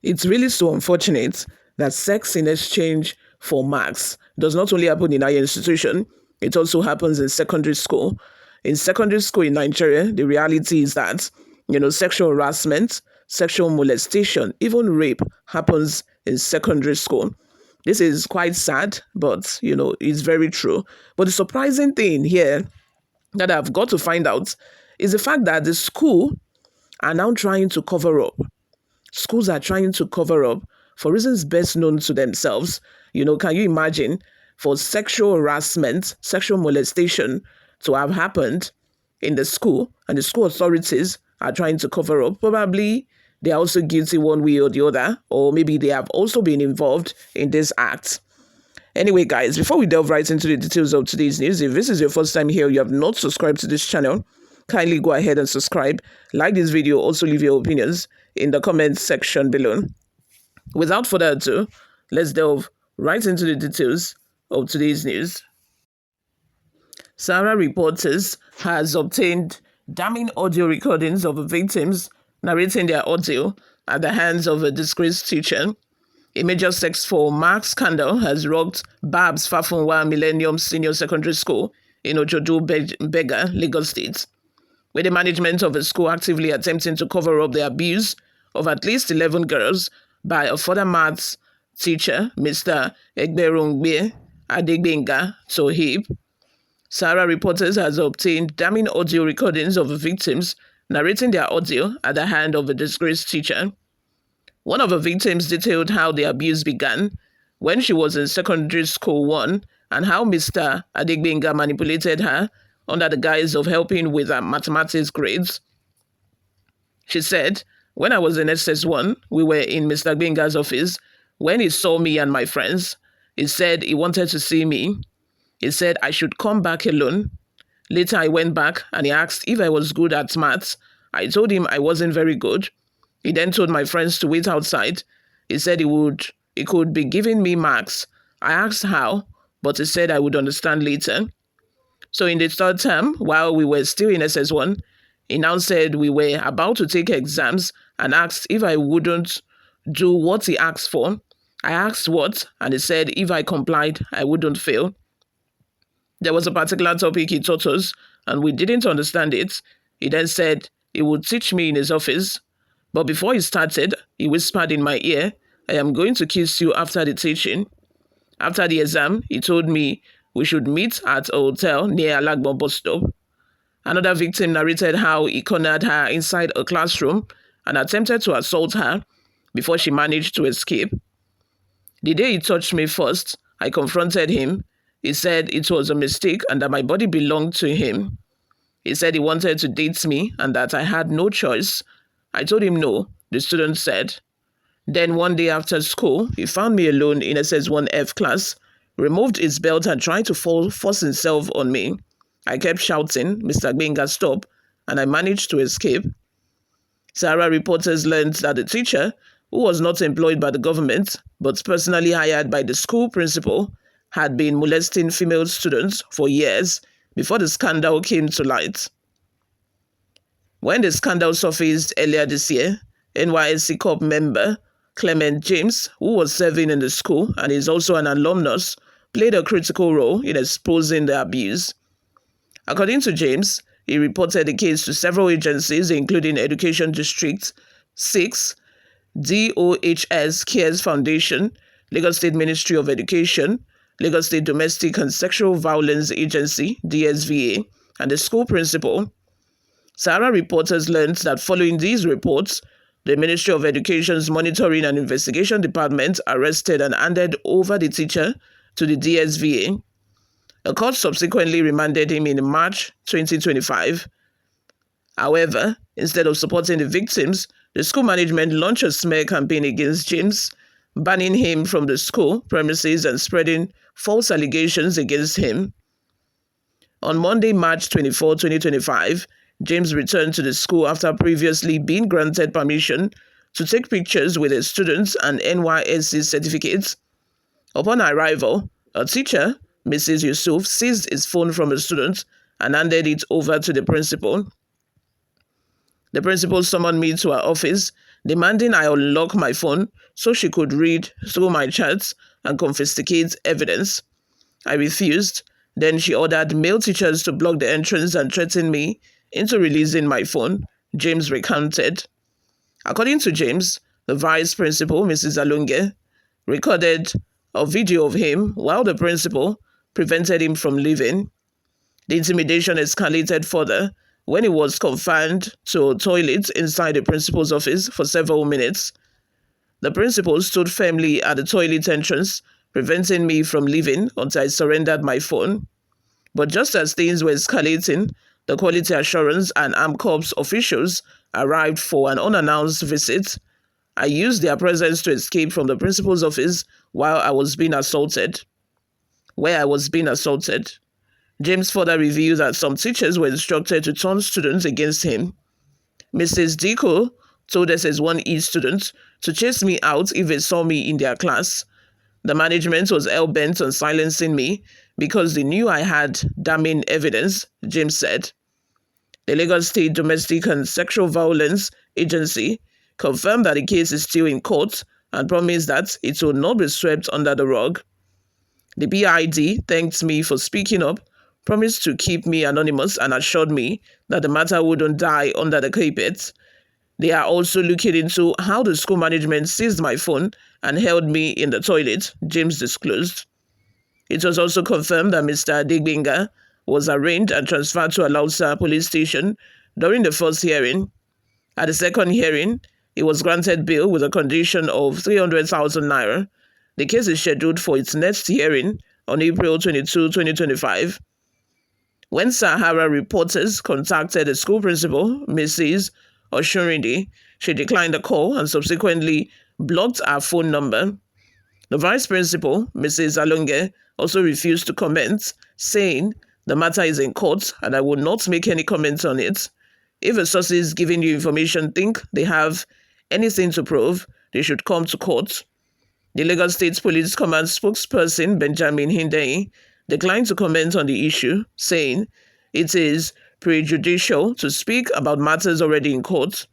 It's really so unfortunate that sex in exchange for marks does not only happen in higher institution, it also happens in secondary school. In secondary school in Nigeria, the reality is that, sexual harassment, sexual molestation, even rape happens in secondary school. This is quite sad, but, it's very true. But the surprising thing here that I've got to find out is the fact that the school are now trying to cover up. Schools are trying to cover up for reasons best known to themselves. Can you imagine for sexual harassment, sexual molestation to have happened in the school and the school authorities are trying to cover up? Probably they are also guilty one way or the other, or maybe they have also been involved in this act. Anyway, guys, before we delve right into the details of today's news, if this is your first time here, you have not subscribed to this channel, kindly go ahead and subscribe. Like this video, also leave your opinions in the comments section below. Without further ado, let's delve right into the details of today's news. Sarah Reporters has obtained damning audio recordings of victims narrating their ordeal at the hands of a disgraced teacher. A major sex for mark scandal has rocked Babs Fafunwa Millennium Senior Secondary School in Ojodo, Bega, Lagos State, with the management of the school actively attempting to cover up the abuse of at least 11 girls by a further maths teacher, Mr. Egberongbe Adegbenga Tohib. Sarah Reporters has obtained damning audio recordings of the victims narrating their ordeal at the hand of a disgraced teacher. One of the victims detailed how the abuse began when she was in secondary school 1 and how Mr. Adegbenga manipulated her under the guise of helping with her mathematics grades. She said, "When I was in SS1, we were in Mr. Benga's office. When he saw me and my friends, he said he wanted to see me. He said I should come back alone. Later I went back and he asked if I was good at maths. I told him I wasn't very good. He then told my friends to wait outside. He said he could be giving me marks. I asked how, but he said I would understand later. So in the third term, while we were still in SS1, he now said we were about to take exams and asked if I wouldn't do what he asked for. I asked what, and he said if I complied, I wouldn't fail. There was a particular topic he taught us, and we didn't understand it. He then said he would teach me in his office. But before he started, he whispered in my ear, I am going to kiss you after the teaching. After the exam, he told me we should meet at a hotel near Alagbon bus stop. Another victim narrated how he cornered her inside a classroom and attempted to assault her before she managed to escape. The day he touched me first, I confronted him. He said it was a mistake and that my body belonged to him. He said he wanted to date me and that I had no choice. I told him no, the student said. Then one day after school, he found me alone in SS1F class, removed his belt and tried to force himself on me. I kept shouting, Mr. Benga, stop, and I managed to escape. Sarah Reporters learned that the teacher, who was not employed by the government, but personally hired by the school principal, had been molesting female students for years before the scandal came to light. When the scandal surfaced earlier this year, NYSC Corp member Clement James, who was serving in the school and is also an alumnus, played a critical role in exposing the abuse. According to James, he reported the case to several agencies, including Education District 6, DOHS Cares Foundation, Lagos State Ministry of Education, Lagos State Domestic and Sexual Violence Agency, DSVA, and the school principal. Sarah Reporters learned that following these reports, the Ministry of Education's Monitoring and Investigation Department arrested and handed over the teacher to the DSVA. A court subsequently remanded him in March 2025. However, instead of supporting the victims, the school management launched a smear campaign against James, banning him from the school premises and spreading false allegations against him. On Monday, March 24, 2025, James returned to the school after previously being granted permission to take pictures with his students and NYSC certificates. Upon arrival, a teacher, Mrs. Yusuf, seized his phone from a student and handed it over to the principal. The principal summoned me to her office, demanding I unlock my phone so she could read through my chats and confiscate evidence. I refused. Then she ordered male teachers to block the entrance and threatened me into releasing my phone, James recounted. According to James, the vice principal, Mrs. Alunge, recorded a video of him while the principal prevented him from leaving. The intimidation escalated further when he was confined to a toilet inside the principal's office for several minutes. The principal stood firmly at the toilet entrance, preventing me from leaving until I surrendered my phone. But just as things were escalating, the quality assurance and armed corps officials arrived for an unannounced visit. I used their presence to escape from the principal's office while I was being assaulted. Where I was being assaulted. James further revealed that some teachers were instructed to turn students against him. Mrs. Diko told SS1E students to chase me out if they saw me in their class. The management was hell-bent on silencing me because they knew I had damning evidence, James said. The Lagos State Domestic and Sexual Violence Agency confirmed that the case is still in court and promised that it will not be swept under the rug. The BID thanked me for speaking up, promised to keep me anonymous, and assured me that the matter wouldn't die under the carpet. They are also looking into how the school management seized my phone and held me in the toilet, James disclosed. It was also confirmed that Mr. Adegbenga was arraigned and transferred to Alausa police station during the first hearing. At the second hearing, he was granted bail with a condition of 300,000 naira. The case is scheduled for its next hearing on April 22, 2025. When Sahara reporters contacted the school principal, Mrs. Oshurindi, she declined the call and subsequently blocked her phone number. The vice principal, Mrs. Alunge, also refused to comment, saying, "The matter is in court and I will not make any comments on it. If the sources giving you information think they have anything to prove, they should come to court." The Lagos State Police Command spokesperson, Benjamin Hindei, declined to comment on the issue, saying it is prejudicial to speak about matters already in court.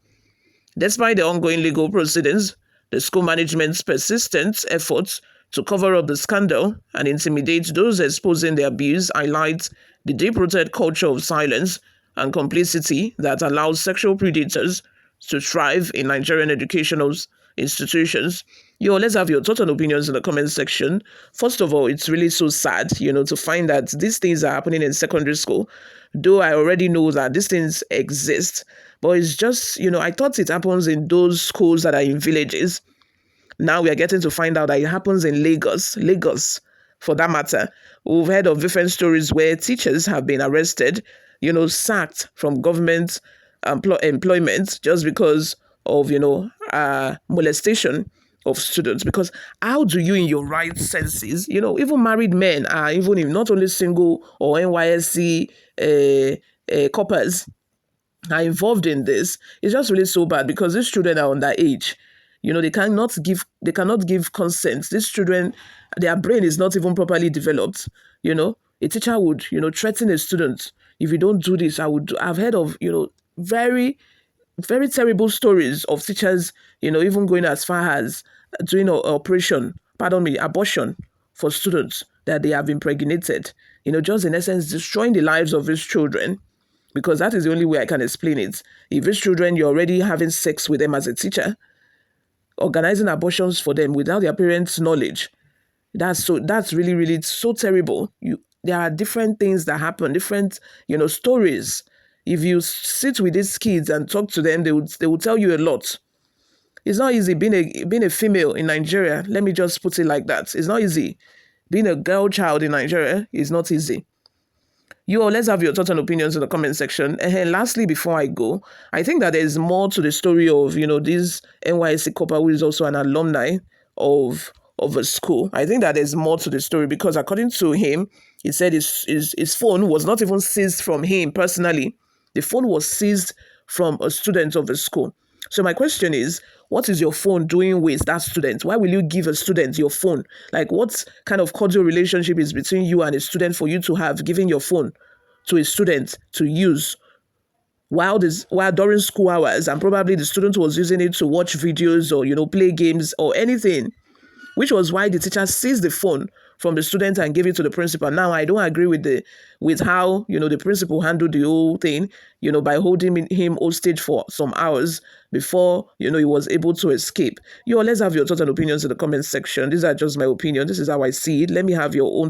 Despite the ongoing legal proceedings, the school management's persistent efforts to cover up the scandal and intimidate those exposing the abuse highlight the deep-rooted culture of silence and complicity that allows sexual predators to thrive in Nigerian educational institutions. Let's have your thoughts and opinions in the comment section. First of all, it's really so sad, to find that these things are happening in secondary school. Though I already know that these things exist, but it's just, I thought it happens in those schools that are in villages. Now we are getting to find out that it happens in Lagos, for that matter. We've heard of different stories where teachers have been arrested, sacked from government employment just because of, molestation of students. Because how do you, in your right senses, even married men are, even if not only single or NYSC coppers are involved in this, it's just really so bad because these children are underage. They cannot give consent. These children, their brain is not even properly developed. A teacher would, threaten a student. If you don't do this, I've heard of, very, very terrible stories of teachers, even going as far as doing abortion for students that they have impregnated. Just in essence, destroying the lives of these children. Because that is the only way I can explain it. If these children, you're already having sex with them as a teacher, organizing abortions for them without their parents' knowledge, that's really, really so terrible. There are different things that happen, different, stories. If you sit with these kids and talk to them, they will tell you a lot. It's not easy being a female in Nigeria. Let me just put it like that. It's not easy. Being a girl child in Nigeria is not easy. Let's have your thoughts and opinions in the comment section. And lastly, before I go, I think that there's more to the story of, this NYSC copper who is also an alumni of a school. I think that there's more to the story because according to him, he said his phone was not even seized from him personally. The phone was seized from a student of the school. So my question is, what is your phone doing with that student? Why will you give a student your phone? Like, what kind of cordial relationship is between you and a student for you to have given your phone to a student to use while during school hours, and probably the student was using it to watch videos or play games or anything, which was why the teacher seized the phone from the student and gave it to the principal. Now, I don't agree with how the principal handled the whole thing, by holding him hostage for some hours before he was able to escape. Let's have your thoughts and opinions in the comment section. These are just my opinion. This is how I see it. Let me have your own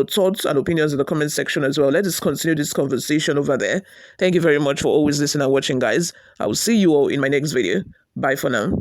thoughts and opinions in the comment section as well. Let us continue this conversation over there. Thank you very much for always listening and watching, guys. I will see you all in my next video. Bye for now.